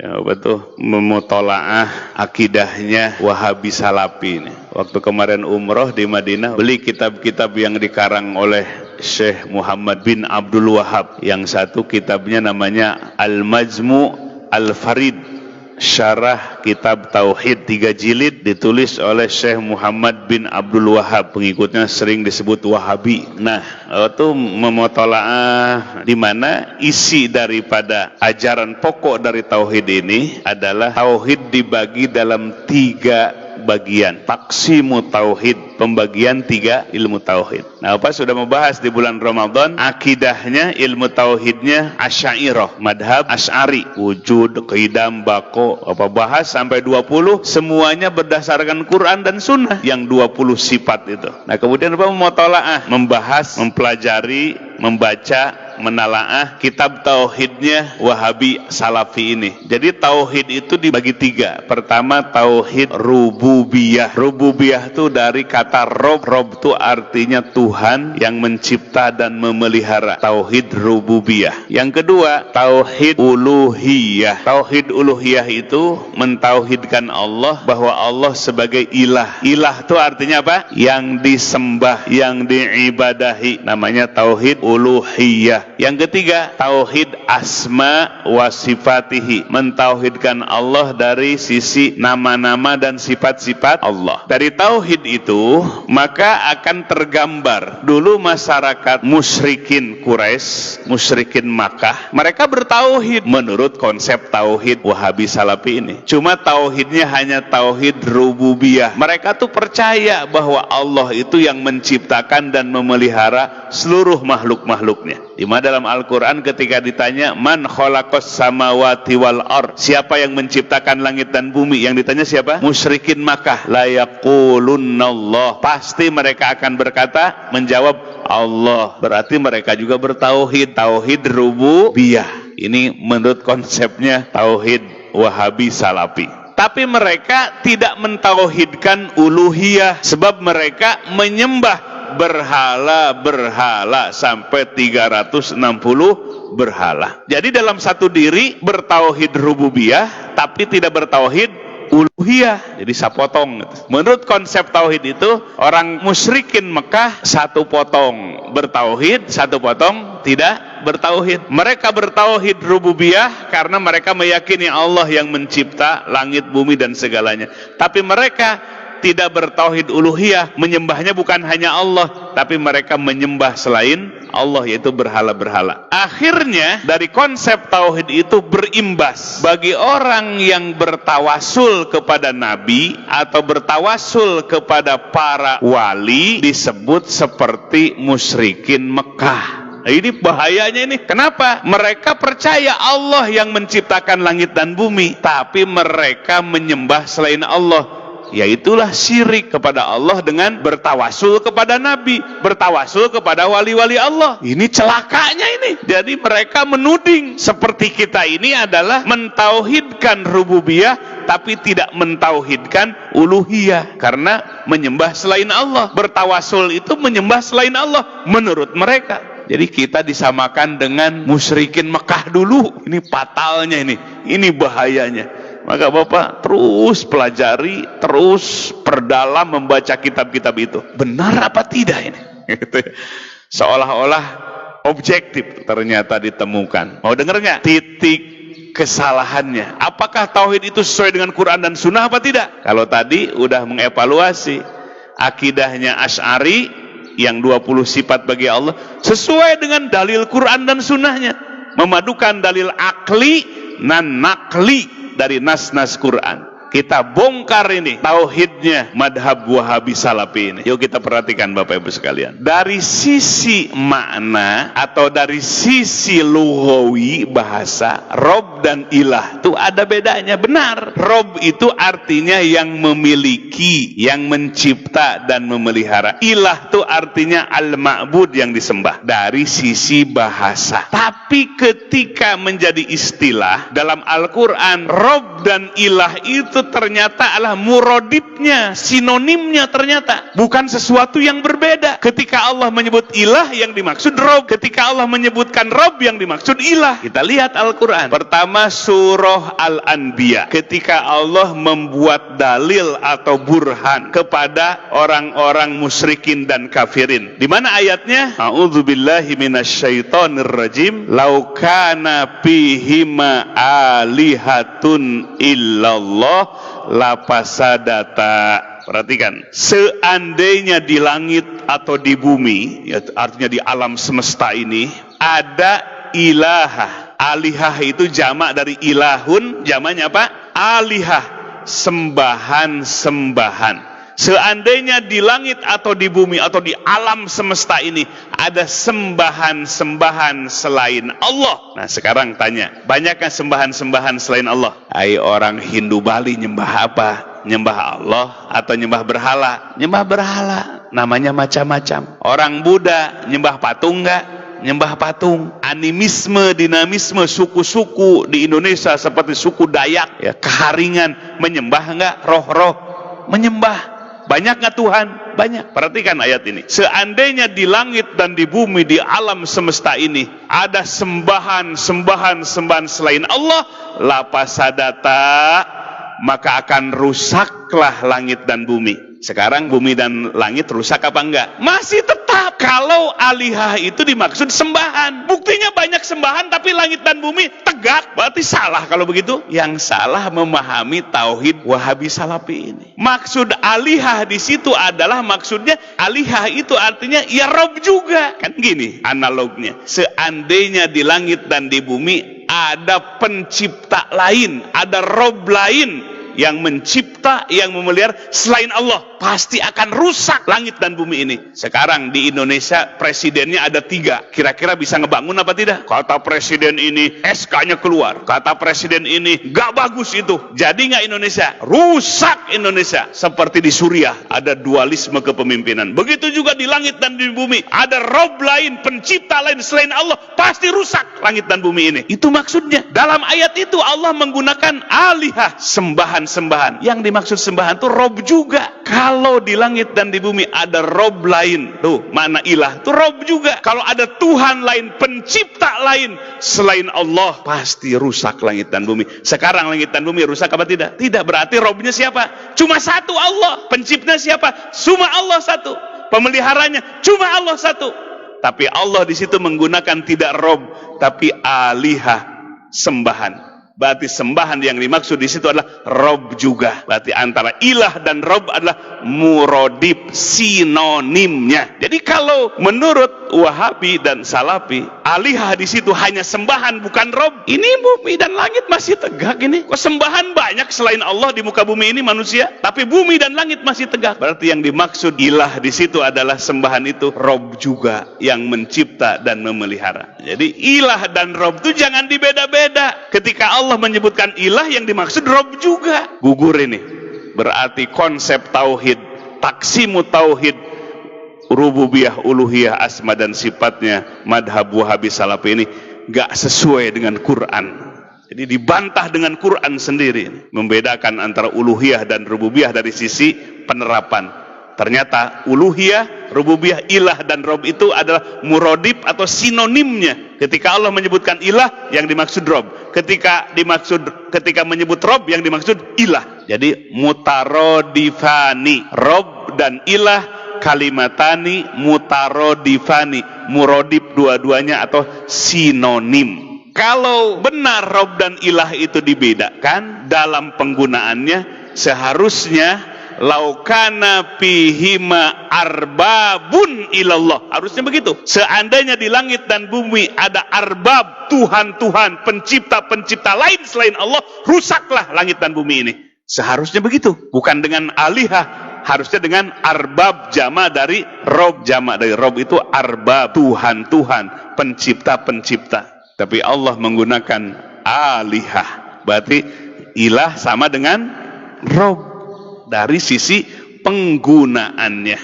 Ya, betul, memutolaah akidahnya Wahabi Salafi ini. Waktu kemarin umroh di Madinah, beli kitab-kitab yang dikarang oleh Syekh Muhammad bin Abdul Wahab. Yang satu kitabnya namanya Al-Majmu' Al-Farid, Syarah Kitab Tauhid 3 jilid, ditulis oleh Syekh Muhammad bin Abdul Wahab, pengikutnya sering disebut Wahabi. Nah, itu memutolaah di mana isi daripada ajaran pokok dari tauhid ini adalah tauhid dibagi dalam 3 bagian. Taksimu tauhid, pembagian 3 ilmu tauhid. Nah, Bapak sudah membahas di bulan Ramadan akidahnya, ilmu tauhidnya Asy'ariyah, madhab Asy'ari, wujud, qidam, baqo, apa bahas sampai 20, semuanya berdasarkan Quran dan Sunnah yang 20 sifat itu. Nah, kemudian Bapak memutolaah, membahas, mempelajari, membaca, menalaah kitab tauhidnya Wahabi Salafi ini. Jadi tauhid itu dibagi 3. Pertama, tauhid rububiyah. Rububiyah itu dari kata rob. Rob itu artinya Tuhan yang mencipta dan memelihara. Tauhid rububiyah. Yang kedua, tauhid uluhiyah. Tauhid uluhiyah itu mentauhidkan Allah, bahwa Allah sebagai ilah. Ilah itu artinya apa? Yang disembah, yang diibadahi. Namanya tauhid uluhiyah. Yang ketiga, tauhid asma wa sifatihi, mentauhidkan Allah dari sisi nama-nama dan sifat-sifat Allah. Dari tauhid itu maka akan tergambar dulu masyarakat musyrikin Quraisy, musyrikin Makkah, mereka bertauhid menurut konsep tauhid Wahabi Salafi ini. Cuma tauhidnya hanya tauhid rububiyah. Mereka tuh percaya bahwa Allah itu yang menciptakan dan memelihara seluruh makhluk-makhluknya. Di mana dalam Al-Quran ketika ditanya man khalaqas samawati wal ard, siapa yang menciptakan langit dan bumi, yang ditanya siapa? Musyrikin Makkah. La yaqulunallah, pasti mereka akan berkata, menjawab Allah. Berarti mereka juga bertauhid, tauhid rububiyah. Ini menurut konsepnya tauhid Wahabi Salafi. Tapi mereka tidak mentauhidkan uluhiyah, sebab mereka menyembah berhala-berhala sampai 360 berhala. Jadi dalam satu diri bertauhid rububiyah tapi tidak bertauhid uluhiyah. Jadi sapotong. Menurut konsep tauhid itu, orang musyrikin Mekah satu potong bertauhid, satu potong tidak bertauhid. Mereka bertauhid rububiyah karena mereka meyakini Allah yang mencipta langit, bumi dan segalanya. Tapi mereka tidak bertauhid uluhiyah, menyembahnya bukan hanya Allah, tapi mereka menyembah selain Allah, yaitu berhala-berhala. Akhirnya dari konsep tauhid itu berimbas bagi orang yang bertawasul kepada nabi atau bertawasul kepada para wali, disebut seperti musyrikin Mekah. Ini bahayanya ini. Kenapa? Mereka percaya Allah yang menciptakan langit dan bumi, tapi mereka menyembah selain Allah. Yaitulah syirik kepada Allah dengan bertawasul kepada nabi, bertawasul kepada wali-wali Allah. Ini celakanya ini. Jadi mereka menuding seperti kita ini adalah mentauhidkan rububiyah tapi tidak mentauhidkan uluhiyah, karena menyembah selain Allah. Bertawasul itu menyembah selain Allah menurut mereka. Jadi kita disamakan dengan musyrikin Mekah dulu. Ini fatalnya ini bahayanya. Maka Bapak terus pelajari, terus perdalam membaca kitab-kitab itu. Benar apa tidak ini? Seolah-olah objektif ternyata ditemukan. Mau dengar nggak titik kesalahannya? Apakah tauhid itu sesuai dengan Quran dan Sunnah apa tidak? Kalau tadi udah mengevaluasi akidahnya Asy'ari yang 20 sifat bagi Allah sesuai dengan dalil Quran dan Sunnahnya, memadukan dalil akli dan nakli dari nas-nas Quran. Kita bongkar ini tauhidnya madhab Wahabi Salafi ini. Yuk kita perhatikan Bapak Ibu sekalian. Dari sisi makna atau dari sisi lughawi bahasa, Rob dan ilah itu ada bedanya. Benar, Rob itu artinya yang memiliki, yang mencipta dan memelihara. Ilah itu artinya al-ma'bud, yang disembah. Dari sisi bahasa. Tapi ketika menjadi istilah dalam Al-Quran, Rob Rob dan ilah itu ternyata adalah murodibnya, sinonimnya ternyata. Bukan sesuatu yang berbeda. Ketika Allah menyebut ilah yang dimaksud Rob. Ketika Allah menyebutkan Rob yang dimaksud ilah. Kita lihat Al-Quran. Pertama surah Al-Anbiya. Ketika Allah membuat dalil atau burhan kepada orang-orang musyrikin dan kafirin. Di mana ayatnya? A'udzubillahi minasyaitonirrajim. Lau kana fihima alihatun illallah lapasadata. Perhatikan, seandainya di langit atau di bumi, ya, artinya di alam semesta ini ada ilaha. Alihah itu jamak dari ilahun, jamaknya apa? Alihah, sembahan-sembahan. Seandainya di langit atau di bumi atau di alam semesta ini ada sembahan-sembahan selain Allah. Nah sekarang tanya, banyakkah sembahan-sembahan selain Allah? Hai orang Hindu Bali nyembah apa? Nyembah Allah atau nyembah berhala? Nyembah berhala. Namanya macam-macam. Orang Buddha nyembah patung enggak? Nyembah patung. Animisme, dinamisme, suku-suku di Indonesia seperti suku Dayak, ya, Keharingan, menyembah enggak? Roh-roh menyembah. Banyak nggak Tuhan? Banyak. Perhatikan ayat ini. Seandainya di langit dan di bumi, di alam semesta ini ada sembahan-sembahan selain Allah, lapasadata, maka akan rusaklah langit dan bumi. Sekarang bumi dan langit rusak apa enggak? Masih tetap. Kalau alihah itu dimaksud sembahan. Buktinya banyak sembahan tapi langit dan bumi tegak. Berarti salah kalau begitu. Yang salah memahami tauhid Wahabi Salafi ini. Maksud alihah di situ adalah maksudnya alihah itu artinya ya Rob juga. Kan gini analognya. Seandainya di langit dan di bumi ada pencipta lain, ada Rob lain yang mencipta, yang memelihara selain Allah, pasti akan rusak langit dan bumi ini. Sekarang di Indonesia presidennya ada 3. Kira-kira bisa ngebangun apa tidak? Kata presiden ini SK-nya keluar, kata presiden ini gak bagus itu. Jadi gak Indonesia? Rusak Indonesia. Seperti di Suriah ada dualisme kepemimpinan. Begitu juga di langit dan di bumi ada Rob lain, pencipta lain selain Allah, pasti rusak langit dan bumi ini. Itu maksudnya. Dalam ayat itu Allah menggunakan alihah, sembahan. Yang dimaksud sembahan itu Rob juga. Kalau di langit dan di bumi ada Rob lain, tuh mana ilah, tuh Rob juga. Kalau ada Tuhan lain, pencipta lain selain Allah, pasti rusak langit dan bumi. Sekarang langit dan bumi rusak apa tidak? Tidak. Berarti Robnya siapa? Cuma satu, Allah. Pencipta siapa? Cuma Allah satu. Pemeliharanya cuma Allah satu. Tapi Allah di situ menggunakan tidak Rob, tapi alihah, sembahan. Berarti sembahan yang dimaksud di situ adalah Rob juga. Berarti antara ilah dan Rob adalah murodib, sinonimnya. Jadi kalau menurut Wahabi dan Salafi, alihah di situ hanya sembahan bukan Rob. Ini bumi dan langit masih tegak ini. Kok sembahan banyak selain Allah di muka bumi ini manusia, tapi bumi dan langit masih tegak. Berarti yang dimaksud ilah di situ adalah sembahan itu Rob juga yang mencipta dan memelihara. Jadi ilah dan Rob itu jangan dibeda-beda. Ketika Allah menyebutkan ilah yang dimaksud Rob juga. Gugur ini. Berarti konsep tauhid, taksimu tauhid, rububiyah, uluhiyah, asma dan sifatnya madhab Wahabi Salafi ini gak sesuai dengan Quran. Jadi dibantah dengan Quran sendiri. Membedakan antara uluhiyah dan rububiyah dari sisi penerapan. Ternyata uluhiyah, rububiyah, ilah dan Rob itu adalah murodib atau sinonimnya. Ketika Allah menyebutkan ilah, yang dimaksud Rob. Ketika menyebut Rob, yang dimaksud ilah. Jadi mutarodifani, Rob dan ilah kalimatani mutarodifani, murodib dua-duanya atau sinonim. Kalau benar Rob dan ilah itu dibedakan dalam penggunaannya, seharusnya laukana pihima arbabun ilallah, harusnya begitu. Seandainya di langit dan bumi ada arbab, Tuhan-Tuhan, pencipta-pencipta lain selain Allah, rusaklah langit dan bumi ini. Seharusnya begitu, bukan dengan alihah, harusnya dengan arbab, jama dari Rob. Jama dari Rob itu arbab, Tuhan-Tuhan, pencipta-pencipta. Tapi Allah menggunakan alihah, berarti ilah sama dengan Rob dari sisi penggunaannya.